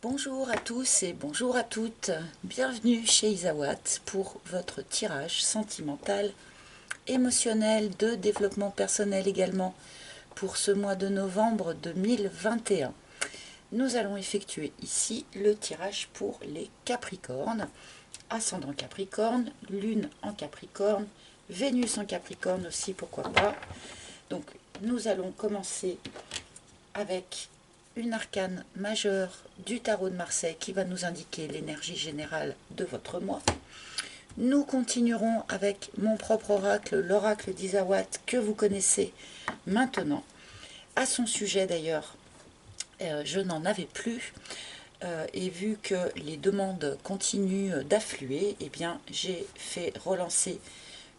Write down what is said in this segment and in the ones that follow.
Bonjour à tous et bonjour à toutes, bienvenue chez Isawat pour votre tirage sentimental, émotionnel, de développement personnel également pour ce mois de novembre 2021. Nous allons effectuer ici le tirage pour les Capricornes, ascendant Capricorne, Lune en Capricorne, Vénus en Capricorne aussi, pourquoi pas. Donc nous allons commencer avec une arcane majeure du tarot de Marseille qui va nous indiquer l'énergie générale de votre mois. Nous continuerons avec mon propre oracle, l'oracle d'Isawat que vous connaissez maintenant. À son sujet d'ailleurs, je n'en avais plus. Et vu que les demandes continuent d'affluer, eh bien j'ai fait relancer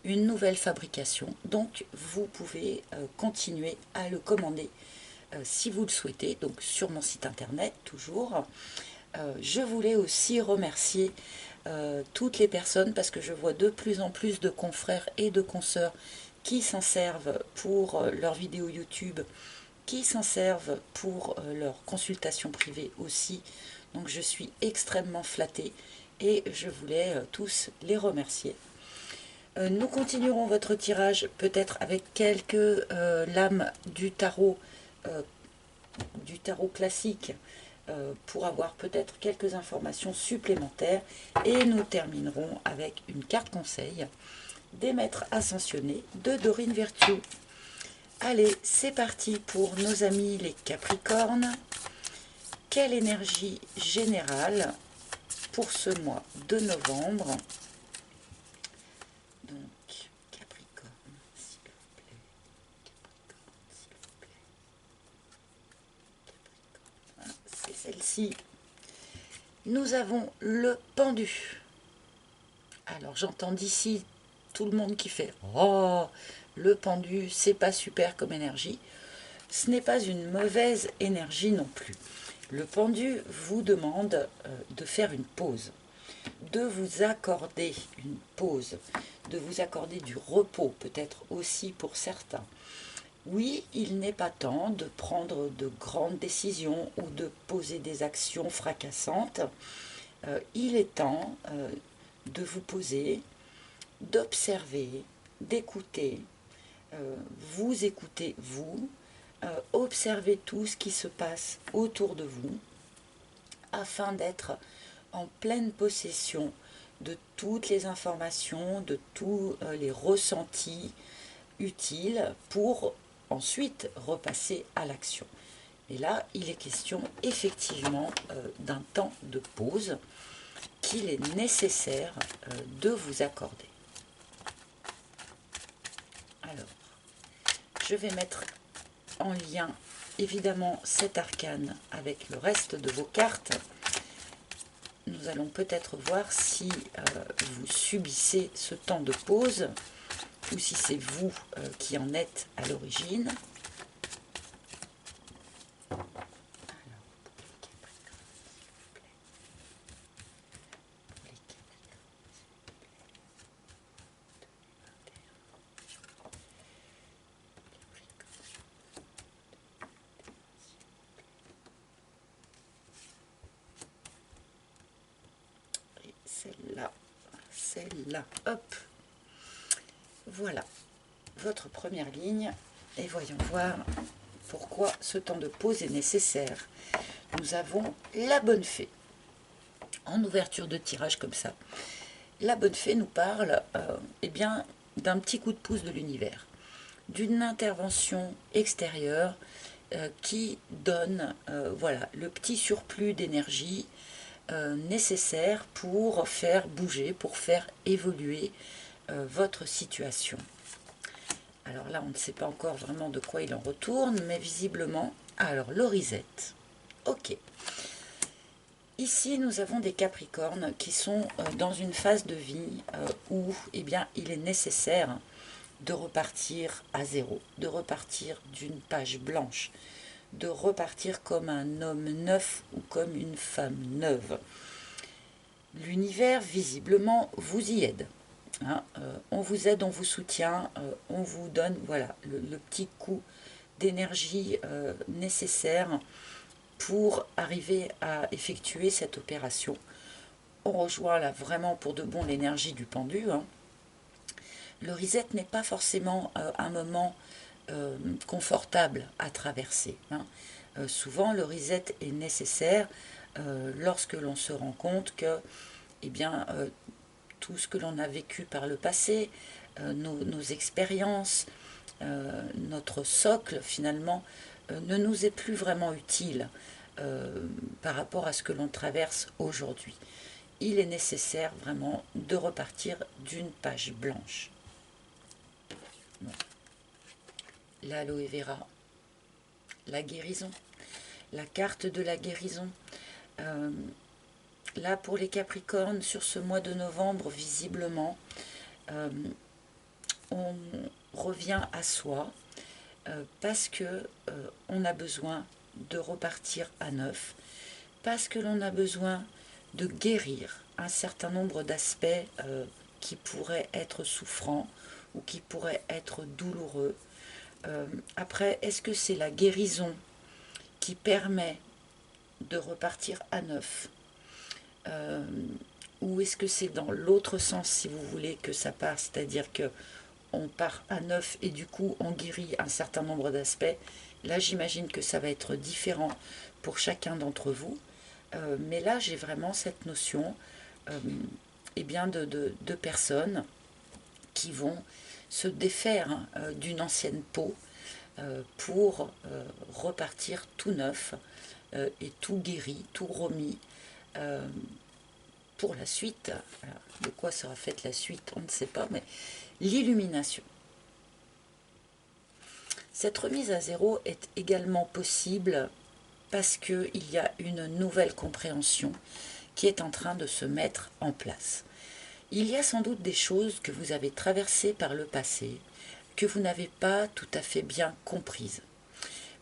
une nouvelle fabrication. Donc vous pouvez continuer à le commander si vous le souhaitez, donc sur mon site internet toujours. Je voulais aussi remercier toutes les personnes parce que je vois de plus en plus de confrères et de consoeurs qui s'en servent pour leurs vidéos YouTube, qui s'en servent pour leurs consultations privées aussi. Donc je suis extrêmement flattée et je voulais tous les remercier. Nous continuerons votre tirage peut-être avec quelques lames euh, du tarot classique pour avoir peut-être quelques informations supplémentaires. Et nous terminerons avec une carte conseil des maîtres ascensionnés de Dorine Virtue. Allez, c'est parti pour nos amis les Capricornes. Quelle énergie générale pour ce mois de novembre? Donc, Capricorne, s'il vous plaît. Capricorne, s'il vous plaît. Voilà, c'est celle-ci. Nous avons le pendu. Alors, j'entends d'ici tout le monde qui fait « Oh, le pendu, c'est pas super comme énergie ». Ce n'est pas une mauvaise énergie non plus. Le pendu vous demande de faire une pause, de vous accorder une pause, de vous accorder du repos, peut-être aussi pour certains. Oui, il n'est pas temps de prendre de grandes décisions ou de poser des actions fracassantes. Il est temps de vous poser, d'observer, d'écouter, vous écoutez vous, observez tout ce qui se passe autour de vous afin d'être en pleine possession de toutes les informations, de tous les ressentis utiles pour ensuite repasser à l'action. Et là, il est question effectivement d'un temps de pause qu'il est nécessaire de vous accorder. Alors, je vais mettre en lien évidemment cet arcane avec le reste de vos cartes. Nous allons peut-être voir si vous subissez ce temps de pause ou si c'est vous qui en êtes à l'origine. Celle-là, hop, voilà votre première ligne et voyons voir pourquoi ce temps de pause est nécessaire. Nous avons la bonne fée en ouverture de tirage comme ça. La bonne fée nous parle eh bien, d'un petit coup de pouce de l'univers, d'une intervention extérieure qui donne voilà, le petit surplus d'énergie nécessaire pour faire bouger, pour faire évoluer votre situation. Alors là, on ne sait pas encore vraiment de quoi il en retourne, mais visiblement... Alors, l'orisette. Ok. Ici, nous avons des Capricornes qui sont dans une phase de vie où eh bien, il est nécessaire de repartir à zéro, de repartir d'une page blanche, de repartir comme un homme neuf ou comme une femme neuve. L'univers, visiblement, vous y aide. Hein, on vous aide, on vous soutient, on vous donne voilà, le petit coup d'énergie nécessaire pour arriver à effectuer cette opération. On rejoint là vraiment pour de bon l'énergie du pendu, hein. Le reset n'est pas forcément un moment confortable à traverser, hein. Souvent, le reset est nécessaire lorsque l'on se rend compte que eh bien, tout ce que l'on a vécu par le passé, nos expériences, notre socle finalement, ne nous est plus vraiment utile par rapport à ce que l'on traverse aujourd'hui. Il est nécessaire vraiment de repartir d'une page blanche. Bon. L'aloe vera, la guérison, la carte de la guérison. Là, pour les Capricornes, sur ce mois de novembre, visiblement, on revient à soi parce que on a besoin de repartir à neuf, parce que l'on a besoin de guérir un certain nombre d'aspects qui pourraient être souffrants ou qui pourraient être douloureux. Après, est-ce que c'est la guérison qui permet de repartir à neuf ou est-ce que c'est dans l'autre sens, si vous voulez, que ça part, c'est-à-dire que on part à neuf et du coup on guérit un certain nombre d'aspects. Là, j'imagine que ça va être différent pour chacun d'entre vous. Mais là, j'ai vraiment cette notion eh bien de personnes qui vont se défaire d'une ancienne peau pour repartir tout neuf et tout guéri, tout remis pour la suite. Alors, de quoi sera faite la suite, on ne sait pas, mais l'illumination. Cette remise à zéro est également possible parce qu'il y a une nouvelle compréhension qui est en train de se mettre en place. Il y a sans doute des choses que vous avez traversées par le passé que vous n'avez pas tout à fait bien comprises.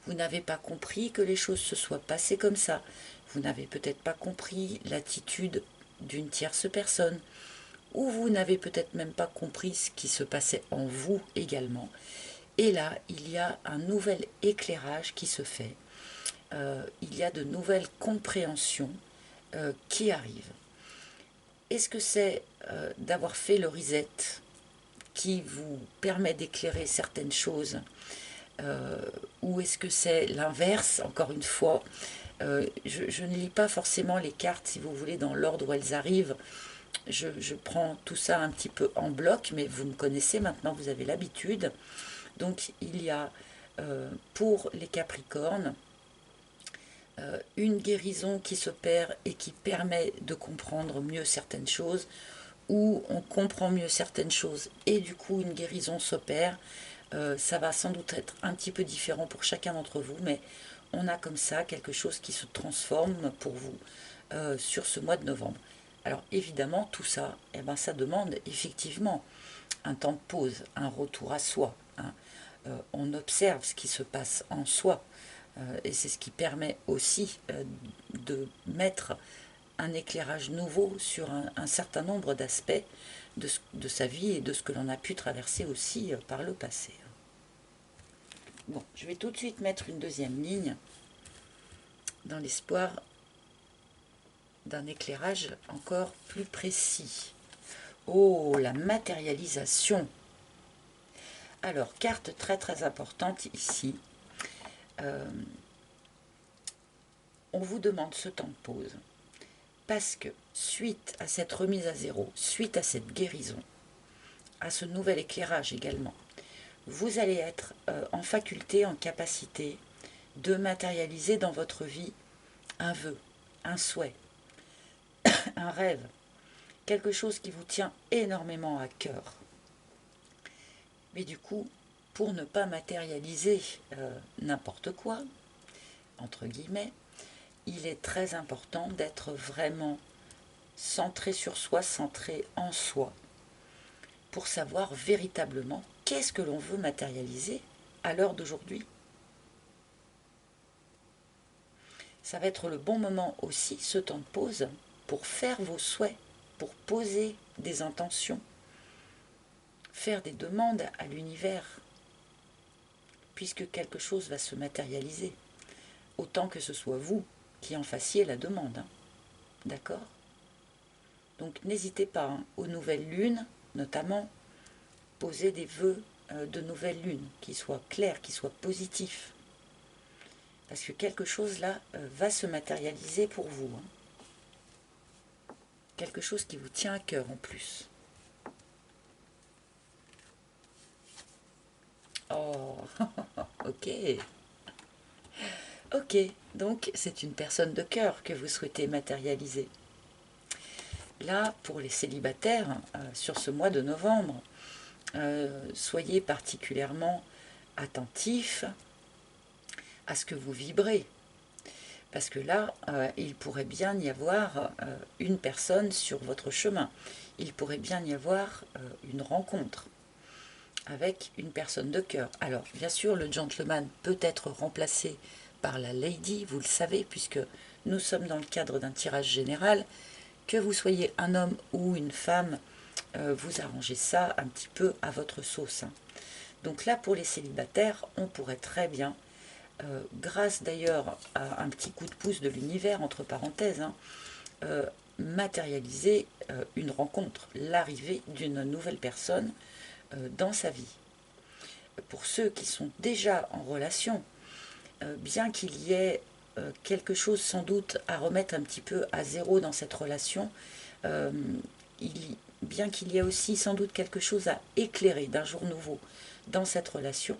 Vous n'avez pas compris que les choses se soient passées comme ça. Vous n'avez peut-être pas compris l'attitude d'une tierce personne. Ou vous n'avez peut-être même pas compris ce qui se passait en vous également. Et là, il y a un nouvel éclairage qui se fait. Il y a de nouvelles compréhensions qui arrivent. Est-ce que c'est d'avoir fait le reset qui vous permet d'éclairer certaines choses ou est-ce que c'est l'inverse, encore une fois je ne lis pas forcément les cartes, si vous voulez, dans l'ordre où elles arrivent. Je prends tout ça un petit peu en bloc, mais vous me connaissez maintenant, vous avez l'habitude. Donc il y a pour les Capricornes une guérison qui s'opère et qui permet de comprendre mieux certaines choses, ou on comprend mieux certaines choses et du coup une guérison s'opère. Ça va sans doute être un petit peu différent pour chacun d'entre vous, mais on a comme ça quelque chose qui se transforme pour vous sur ce mois de novembre. Alors évidemment, tout ça, eh ben, ça demande effectivement un temps de pause, un retour à soi, hein. On observe ce qui se passe en soi, et c'est ce qui permet aussi de mettre un éclairage nouveau sur un certain nombre d'aspects de sa vie et de ce que l'on a pu traverser aussi par le passé. Bon, je vais tout de suite mettre une deuxième ligne dans l'espoir d'un éclairage encore plus précis. Oh, la matérialisation. Alors, carte très très importante ici. On vous demande ce temps de pause parce que suite à cette remise à zéro, suite à cette guérison, à ce nouvel éclairage également, vous allez être en faculté, en capacité de matérialiser dans votre vie un vœu, un souhait, un rêve, quelque chose qui vous tient énormément à cœur. Mais du coup, pour ne pas matérialiser n'importe quoi, entre guillemets, il est très important d'être vraiment centré sur soi, centré en soi, pour savoir véritablement qu'est-ce que l'on veut matérialiser à l'heure d'aujourd'hui. Ça va être le bon moment aussi, ce temps de pause, pour faire vos souhaits, pour poser des intentions, faire des demandes à l'univers, puisque quelque chose va se matérialiser. Autant que ce soit vous qui en fassiez la demande. Hein. D'accord? Donc n'hésitez pas, hein, aux nouvelles lunes, notamment, poser des vœux de nouvelle lune, qui soient clairs, qui soient positifs. Parce que quelque chose là va se matérialiser pour vous. Hein. Quelque chose qui vous tient à cœur en plus. Oh, ok. Ok, donc c'est une personne de cœur que vous souhaitez matérialiser. Là, pour les célibataires, sur ce mois de novembre, soyez particulièrement attentifs à ce que vous vibrez. Parce que là, il pourrait bien y avoir une personne sur votre chemin. Il pourrait bien y avoir une rencontre avec une personne de cœur. Alors, bien sûr, le gentleman peut être remplacé par la lady, vous le savez, puisque nous sommes dans le cadre d'un tirage général. Que vous soyez un homme ou une femme, vous arrangez ça un petit peu à votre sauce. Hein. Donc là, pour les célibataires, on pourrait très bien, grâce d'ailleurs à un petit coup de pouce de l'univers, entre parenthèses, hein, matérialiser une rencontre, l'arrivée d'une nouvelle personne dans sa vie. Pour ceux qui sont déjà en relation, bien qu'il y ait quelque chose sans doute à remettre un petit peu à zéro dans cette relation, bien qu'il y ait aussi sans doute quelque chose à éclairer d'un jour nouveau dans cette relation,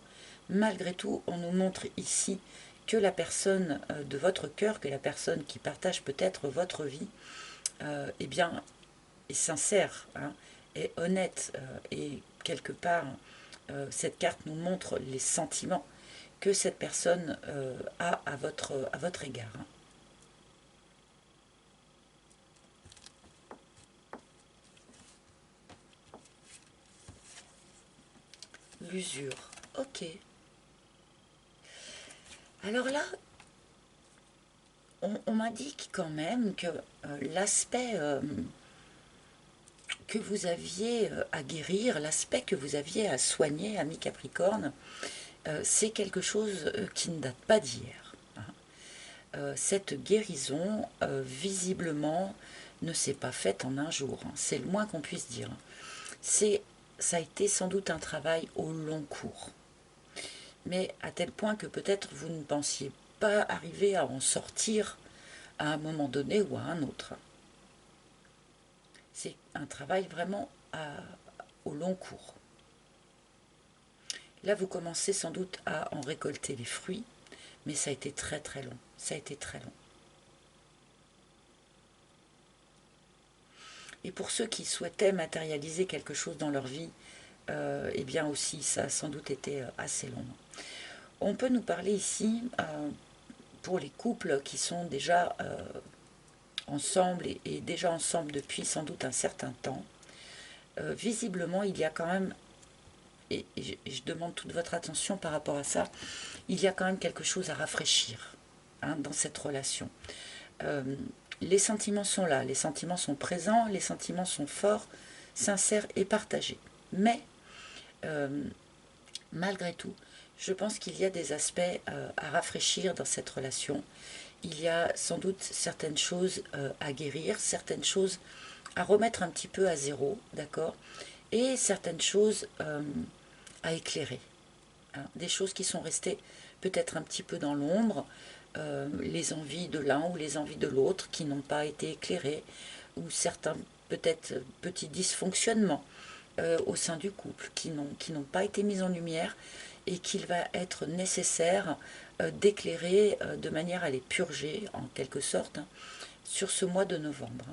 malgré tout, on nous montre ici que la personne de votre cœur, que la personne qui partage peut-être votre vie, eh bien, est sincère, hein, est honnête, et quelque part, cette carte nous montre les sentiments que cette personne a à votre égard. Hein. L'usure, ok. Alors là, on m'indique quand même que l'aspect que vous aviez à guérir, l'aspect que vous aviez à soigner, ami Capricorne, c'est quelque chose qui ne date pas d'hier. Hein. Cette guérison, visiblement, ne s'est pas faite en un jour. Hein. C'est le moins qu'on puisse dire. Ça a été sans doute un travail au long cours. Mais à tel point que peut-être vous ne pensiez pas arriver à en sortir à un moment donné ou à un autre. C'est un travail vraiment au long cours. Là, vous commencez sans doute à en récolter les fruits, mais ça a été très très long. Ça a été très long. Et pour ceux qui souhaitaient matérialiser quelque chose dans leur vie, eh bien aussi, ça a sans doute été assez long. On peut nous parler ici, pour les couples qui sont déjà ensemble et déjà ensemble depuis sans doute un certain temps, visiblement il y a quand même, et je demande toute votre attention par rapport à ça, il y a quand même quelque chose à rafraîchir, hein, dans cette relation. Les sentiments sont là, les sentiments sont présents, les sentiments sont forts, sincères et partagés. Mais, malgré tout, je pense qu'il y a des aspects à rafraîchir dans cette relation. Il y a sans doute certaines choses à guérir, certaines choses à remettre un petit peu à zéro, d'accord, et certaines choses à éclairer. Hein, des choses qui sont restées peut-être un petit peu dans l'ombre, les envies de l'un ou les envies de l'autre qui n'ont pas été éclairées, ou certains peut-être petits dysfonctionnements au sein du couple qui n'ont pas été mis en lumière et qu'il va être nécessaire d'éclairer de manière à les purger en quelque sorte, hein, sur ce mois de novembre.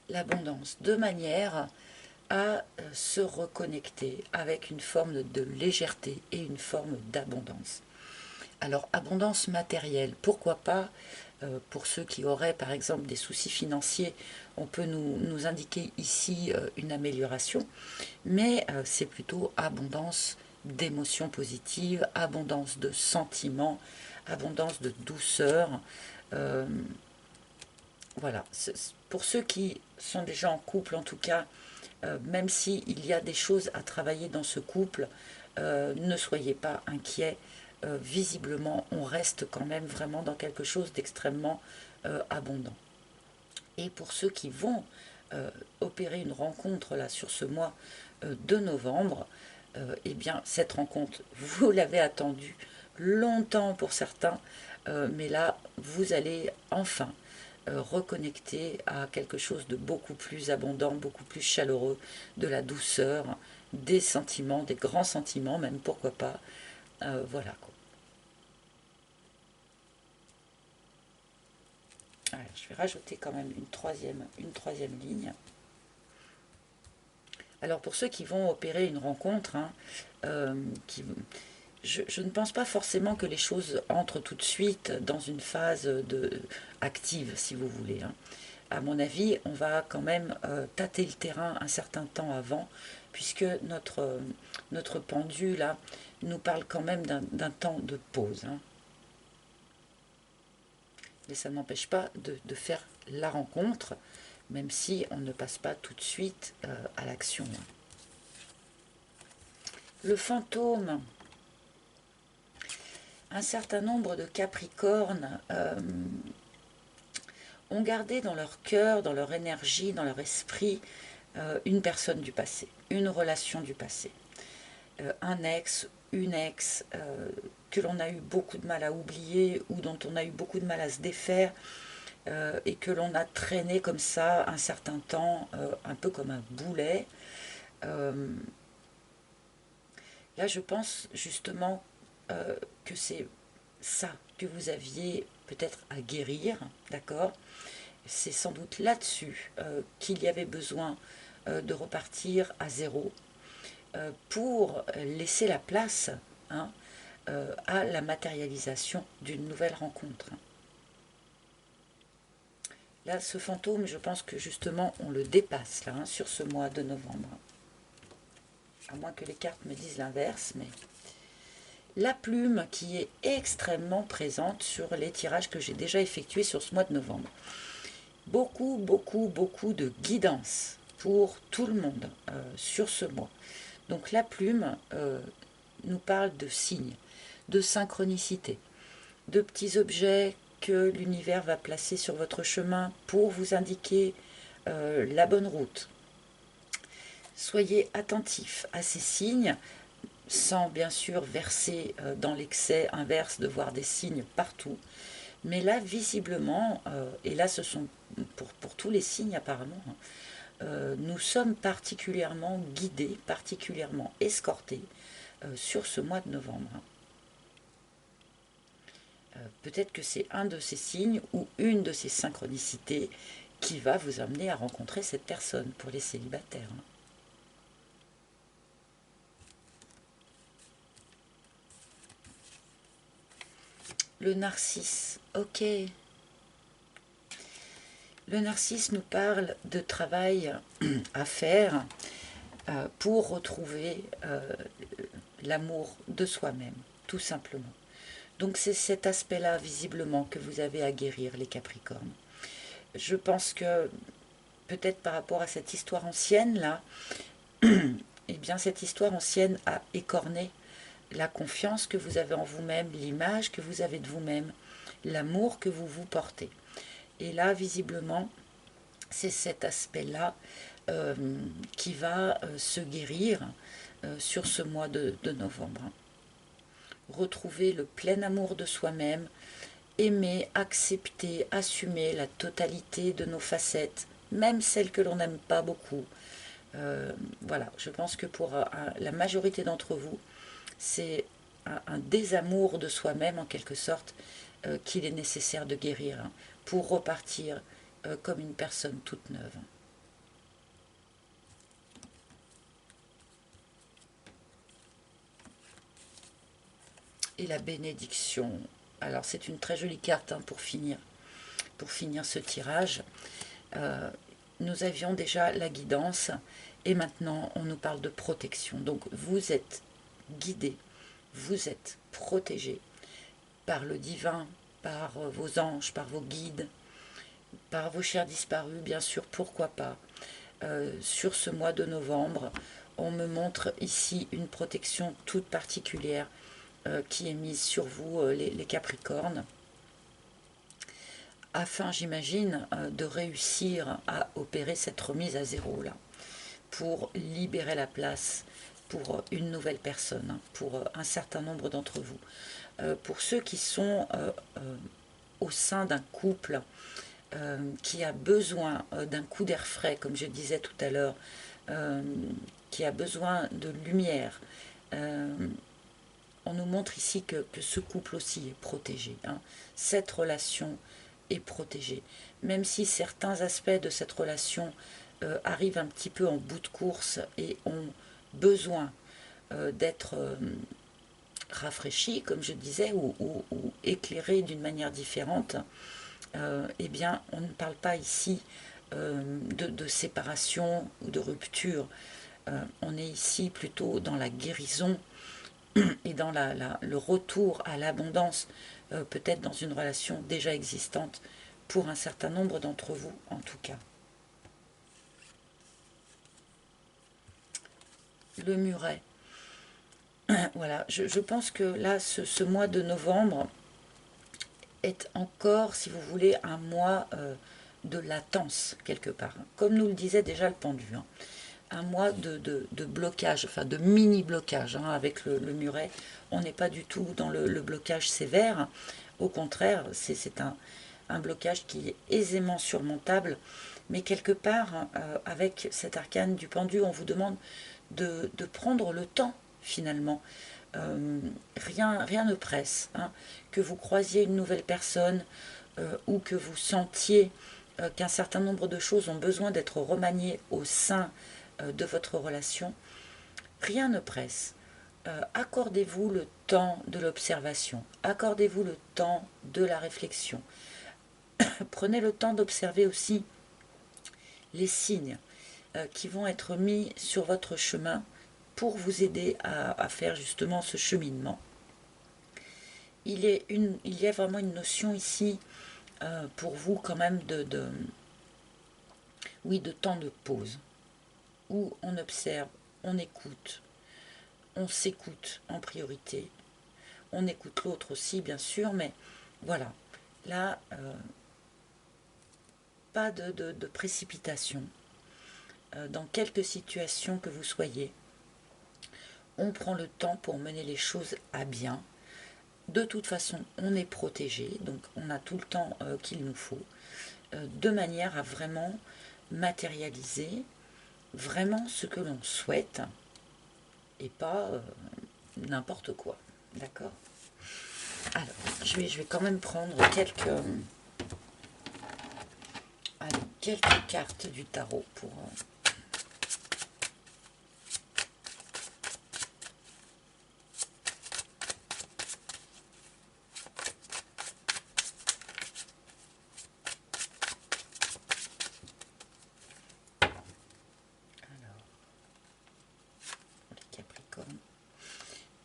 L'abondance, de manière à se reconnecter avec une forme de légèreté et une forme d'abondance. Alors, abondance matérielle, pourquoi pas, pour ceux qui auraient par exemple des soucis financiers, on peut nous indiquer ici une amélioration, mais c'est plutôt abondance d'émotions positives, abondance de sentiments, abondance de douceur. Voilà, pour ceux qui sont déjà en couple en tout cas, même s'il y a des choses à travailler dans ce couple, ne soyez pas inquiets. Visiblement, on reste quand même vraiment dans quelque chose d'extrêmement abondant. Et pour ceux qui vont opérer une rencontre là sur ce mois de novembre, eh bien cette rencontre, vous l'avez attendue longtemps pour certains, mais là vous allez enfin reconnecter à quelque chose de beaucoup plus abondant, beaucoup plus chaleureux, de la douceur, des sentiments, des grands sentiments même, pourquoi pas. Voilà quoi. Alors, je vais rajouter quand même une troisième ligne. Alors pour ceux qui vont opérer une rencontre, hein, je ne pense pas forcément que les choses entrent tout de suite dans une phase active, si vous voulez. Hein. À mon avis, on va quand même tâter le terrain un certain temps avant, puisque notre pendule là, nous parle quand même d'un temps de pause. Hein. Mais ça n'empêche pas de faire la rencontre, même si on ne passe pas tout de suite à l'action. Le fantôme. Un certain nombre de Capricornes ont gardé dans leur cœur, dans leur énergie, dans leur esprit, une personne du passé, une relation du passé. Un ex, une ex, que l'on a eu beaucoup de mal à oublier ou dont on a eu beaucoup de mal à se défaire, et que l'on a traîné comme ça un certain temps, un peu comme un boulet. Là, je pense justement que c'est ça que vous aviez peut-être à guérir, d'accord? C'est sans doute là-dessus qu'il y avait besoin de repartir à zéro pour laisser la place, hein, à la matérialisation d'une nouvelle rencontre. Là, ce fantôme, je pense que justement, on le dépasse là, hein, sur ce mois de novembre. À moins que les cartes me disent l'inverse, mais la plume qui est extrêmement présente sur les tirages que j'ai déjà effectués sur ce mois de novembre. Beaucoup, beaucoup, beaucoup de guidance pour tout le monde sur ce mois. Donc la plume nous parle de signes, de synchronicité, de petits objets que l'univers va placer sur votre chemin pour vous indiquer la bonne route. Soyez attentifs à ces signes, sans bien sûr verser dans l'excès inverse de voir des signes partout. Mais là, visiblement, et là ce sont pour tous les signes apparemment, nous sommes particulièrement guidés, particulièrement escortés sur ce mois de novembre. Peut-être que c'est un de ces signes ou une de ces synchronicités qui va vous amener à rencontrer cette personne pour les célibataires. Le narcisse, ok. Le narcisse nous parle de travail à faire pour retrouver l'amour de soi-même, tout simplement. Donc c'est cet aspect-là, visiblement, que vous avez à guérir, les Capricornes. Je pense que, peut-être par rapport à cette histoire ancienne-là, eh bien cette histoire ancienne a écorné la confiance que vous avez en vous-même, l'image que vous avez de vous-même, l'amour que vous vous portez. Et là, visiblement, c'est cet aspect-là qui va se guérir sur ce mois de novembre. Retrouver le plein amour de soi-même, aimer, accepter, assumer la totalité de nos facettes, même celles que l'on n'aime pas beaucoup. Voilà, je pense que pour la majorité d'entre vous, c'est un désamour de soi-même en quelque sorte qu'il est nécessaire de guérir pour repartir comme une personne toute neuve. Et la bénédiction. Alors c'est une très jolie carte hein, pour finir ce tirage. Nous avions déjà la guidance et maintenant on nous parle de protection. Donc vous êtes guidé, vous êtes protégé par le divin, par vos anges, par vos guides, par vos chers disparus, bien sûr, pourquoi pas. sur ce mois de novembre, on me montre ici une protection toute particulière qui est mise sur vous, les Capricornes, afin, j'imagine, de réussir à opérer cette remise à zéro là, pour libérer la place pour une nouvelle personne, pour un certain nombre d'entre vous. Pour ceux qui sont au sein d'un couple qui a besoin d'un coup d'air frais, comme je disais tout à l'heure, qui a besoin de lumière, on nous montre ici que ce couple aussi est protégé. Cette relation est protégée. Même si certains aspects de cette relation arrivent un petit peu en bout de course et ont besoin d'être rafraîchis, comme je disais, ou éclairés d'une manière différente, eh bien, on ne parle pas ici de séparation ou de rupture. On est ici plutôt dans la guérison et dans le retour à l'abondance, peut-être dans une relation déjà existante, pour un certain nombre d'entre vous en tout cas. Le muret. Voilà, je pense que là, ce mois de novembre est encore, si vous voulez, un mois de latence, quelque part. Comme nous le disait déjà le pendu. Un mois de blocage, enfin de mini-blocage avec le muret. On n'est pas du tout dans le blocage sévère. Au contraire, c'est un blocage qui est aisément surmontable. Mais quelque part, avec cet arcane du pendu, on vous demande de prendre le temps, finalement. Rien ne presse. Que vous croisiez une nouvelle personne ou que vous sentiez qu'un certain nombre de choses ont besoin d'être remaniées au sein de votre relation, rien ne presse. Accordez-vous le temps de l'observation, accordez-vous le temps de la réflexion. Prenez le temps d'observer aussi les signes qui vont être mis sur votre chemin pour vous aider à faire justement ce cheminement. Il y a vraiment une notion ici pour vous quand même de temps de pause, où on observe, on écoute, on s'écoute en priorité. On écoute l'autre aussi, bien sûr, mais voilà. Là, pas de précipitation. Dans quelque situation que vous soyez, on prend le temps pour mener les choses à bien. De toute façon, on est protégé, donc on a tout le temps qu'il nous faut, de manière à vraiment matérialiser vraiment ce que l'on souhaite et pas n'importe quoi. D'accord? Alors, je vais quand même prendre quelques cartes du tarot pour...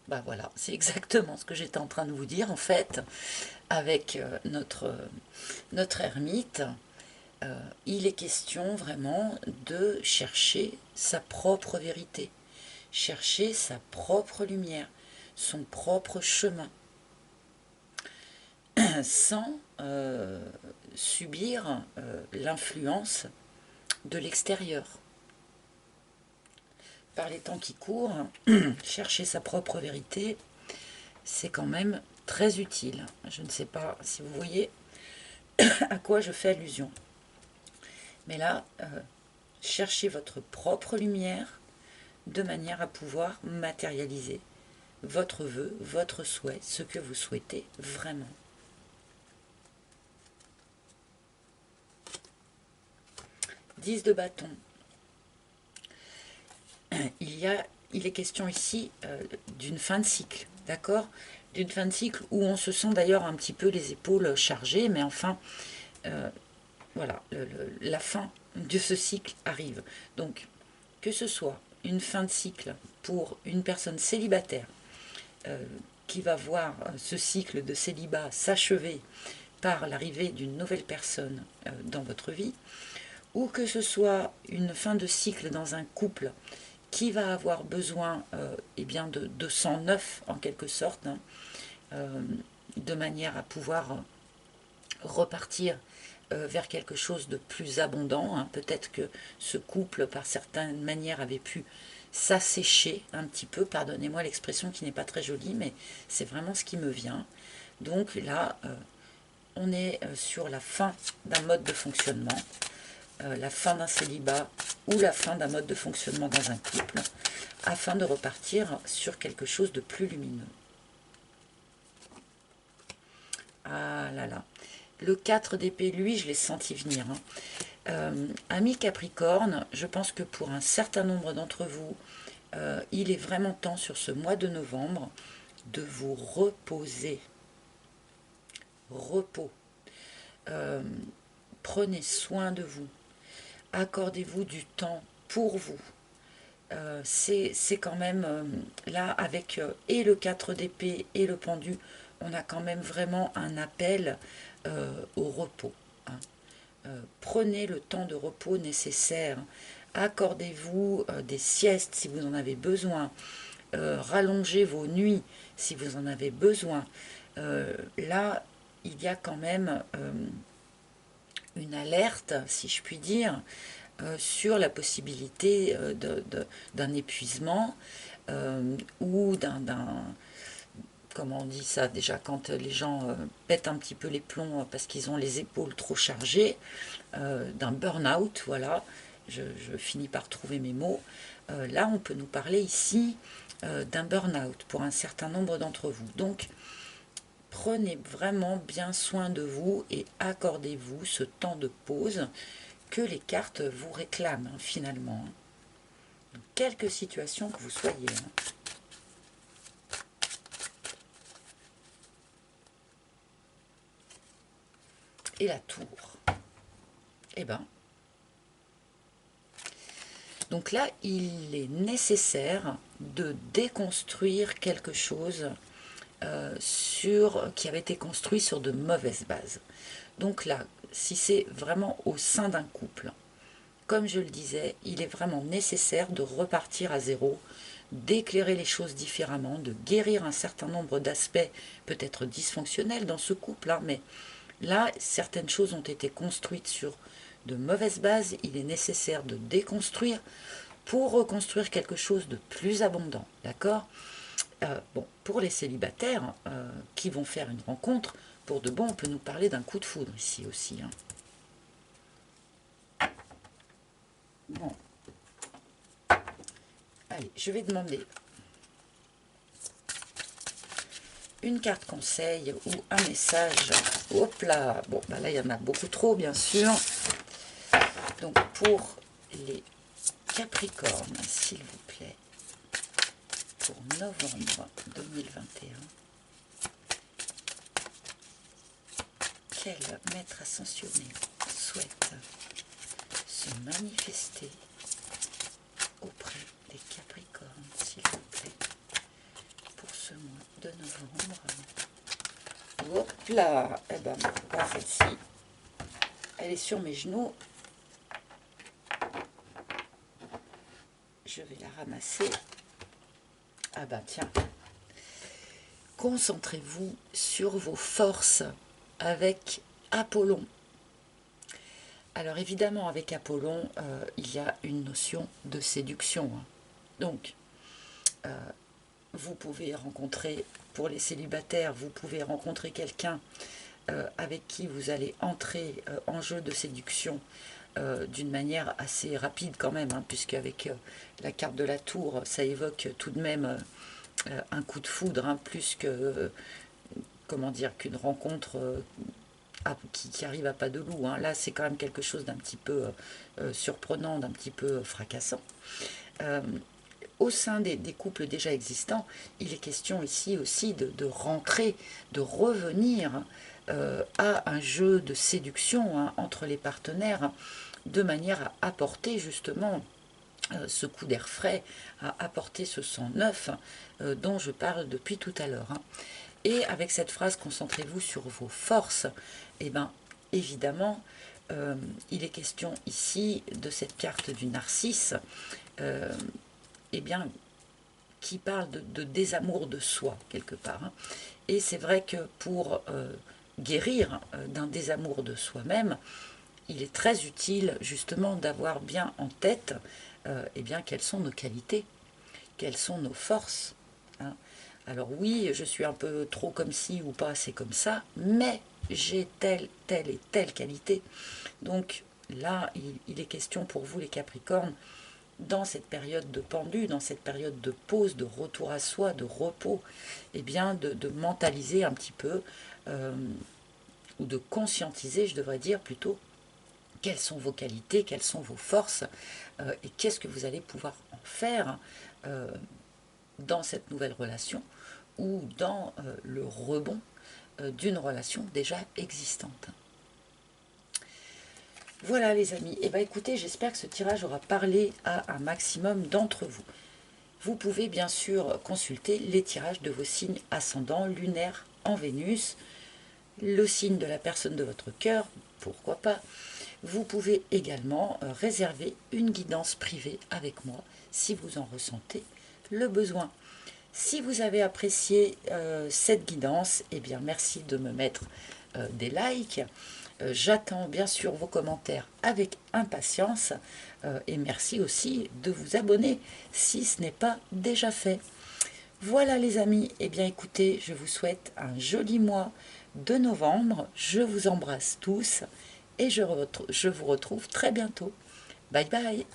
Bah voilà, c'est exactement ce que j'étais en train de vous dire en fait, avec notre ermite. Il est question vraiment de chercher sa propre vérité, chercher sa propre lumière, son propre chemin, sans subir l'influence de l'extérieur. Par les temps qui courent, chercher sa propre vérité, c'est quand même très utile. Je ne sais pas si vous voyez à quoi je fais allusion. Mais là, cherchez votre propre lumière de manière à pouvoir matérialiser votre vœu, votre souhait, ce que vous souhaitez vraiment. Dix de bâton. Il est question ici d'une fin de cycle, d'accord? D'une fin de cycle où on se sent d'ailleurs un petit peu les épaules chargées, mais enfin, voilà, la fin de ce cycle arrive. Donc, que ce soit une fin de cycle pour une personne célibataire qui va voir ce cycle de célibat s'achever par l'arrivée d'une nouvelle personne dans votre vie, ou que ce soit une fin de cycle dans un couple qui va avoir besoin eh bien de sang neuf en quelque sorte, hein, de manière à pouvoir repartir vers quelque chose de plus abondant, hein. Peut-être que ce couple, par certaines manières, avait pu s'assécher un petit peu, pardonnez-moi l'expression qui n'est pas très jolie, mais c'est vraiment ce qui me vient. Donc là, on est sur la fin d'un mode de fonctionnement, la fin d'un célibat ou la fin d'un mode de fonctionnement dans un couple, afin de repartir sur quelque chose de plus lumineux. Ah là là. Le 4 d'épée, lui, je l'ai senti venir, hein. Ami Capricorne, je pense que pour un certain nombre d'entre vous, il est vraiment temps sur ce mois de novembre de vous reposer. Repos. Prenez soin de vous. Accordez-vous du temps pour vous. C'est quand même, là, avec et le 4 d'épée et le pendu, on a quand même vraiment un appel au repos, hein. Prenez le temps de repos nécessaire. Accordez-vous des siestes si vous en avez besoin. Rallongez vos nuits si vous en avez besoin. Là, il y a quand même une alerte, si je puis dire, sur la possibilité d'un épuisement ou comment on dit ça déjà, quand les gens pètent un petit peu les plombs parce qu'ils ont les épaules trop chargées, d'un burn-out, voilà, je finis par trouver mes mots. Là, on peut nous parler ici d'un burn-out pour un certain nombre d'entre vous. Donc, prenez vraiment bien soin de vous et accordez-vous ce temps de pause que les cartes vous réclament, hein, finalement. Dans quelque situation que vous soyez. Hein. Et la tour. Eh ben. Donc là, il est nécessaire de déconstruire quelque chose qui avait été construit sur de mauvaises bases. Donc là, si c'est vraiment au sein d'un couple, comme je le disais, il est vraiment nécessaire de repartir à zéro, d'éclairer les choses différemment, de guérir un certain nombre d'aspects peut-être dysfonctionnels dans ce couple, hein, mais là, certaines choses ont été construites sur de mauvaises bases, il est nécessaire de déconstruire pour reconstruire quelque chose de plus abondant, d'accord? Bon, pour les célibataires qui vont faire une rencontre, pour de bon, on peut nous parler d'un coup de foudre ici aussi, hein. Bon. Allez, je vais demander une carte conseil ou un message. Hop là. Bon, bah là, il y en a beaucoup trop, bien sûr. Donc, pour les Capricornes, s'il vous plaît, pour novembre 2021, quel maître ascensionné souhaite se manifester auprès des Capricornes, s'il vous plaît, pour ce mois de novembre? Hop là. Eh ben, pas celle-ci. Elle est sur mes genoux. Je vais la ramasser. Ah ben tiens. Concentrez-vous sur vos forces avec Apollon. Alors évidemment, avec Apollon, il y a une notion de séduction, hein. Donc, vous pouvez rencontrer, pour les célibataires, vous pouvez rencontrer quelqu'un avec qui vous allez entrer en jeu de séduction d'une manière assez rapide quand même, hein, puisque avec la carte de la tour, ça évoque tout de même un coup de foudre, hein, plus que, comment dire, qu'une rencontre qui arrive à pas de loup, hein. Là, c'est quand même quelque chose d'un petit peu surprenant, d'un petit peu fracassant. Au sein des couples déjà existants, il est question ici aussi de rentrer, de revenir à un jeu de séduction, hein, entre les partenaires, de manière à apporter justement ce coup d'air frais, à apporter ce sang neuf dont je parle depuis tout à l'heure, hein. Et avec cette phrase, concentrez-vous sur vos forces, et bien évidemment, il est question ici de cette carte du narcisse, eh bien, qui parle de désamour de soi, quelque part. Hein. Et c'est vrai que pour guérir d'un désamour de soi-même, il est très utile justement d'avoir bien en tête eh bien, quelles sont nos qualités, quelles sont nos forces. Hein. Alors oui, je suis un peu trop comme ci ou pas assez comme ça, mais j'ai telle, telle et telle qualité. Donc là, il est question pour vous les Capricornes, dans cette période de pendu, dans cette période de pause, de retour à soi, de repos, eh bien de mentaliser un petit peu, ou de conscientiser, je devrais dire plutôt, quelles sont vos qualités, quelles sont vos forces, et qu'est-ce que vous allez pouvoir en faire dans cette nouvelle relation ou dans le rebond d'une relation déjà existante. Voilà les amis, et bien écoutez, j'espère que ce tirage aura parlé à un maximum d'entre vous. Vous pouvez bien sûr consulter les tirages de vos signes ascendants, lunaires en Vénus, le signe de la personne de votre cœur, pourquoi pas. Vous pouvez également réserver une guidance privée avec moi si vous en ressentez le besoin. Si vous avez apprécié cette guidance, eh bien merci de me mettre des likes. J'attends bien sûr vos commentaires avec impatience et merci aussi de vous abonner si ce n'est pas déjà fait. Voilà les amis, eh bien écoutez, je vous souhaite un joli mois de novembre. Je vous embrasse tous et je vous retrouve très bientôt. Bye bye.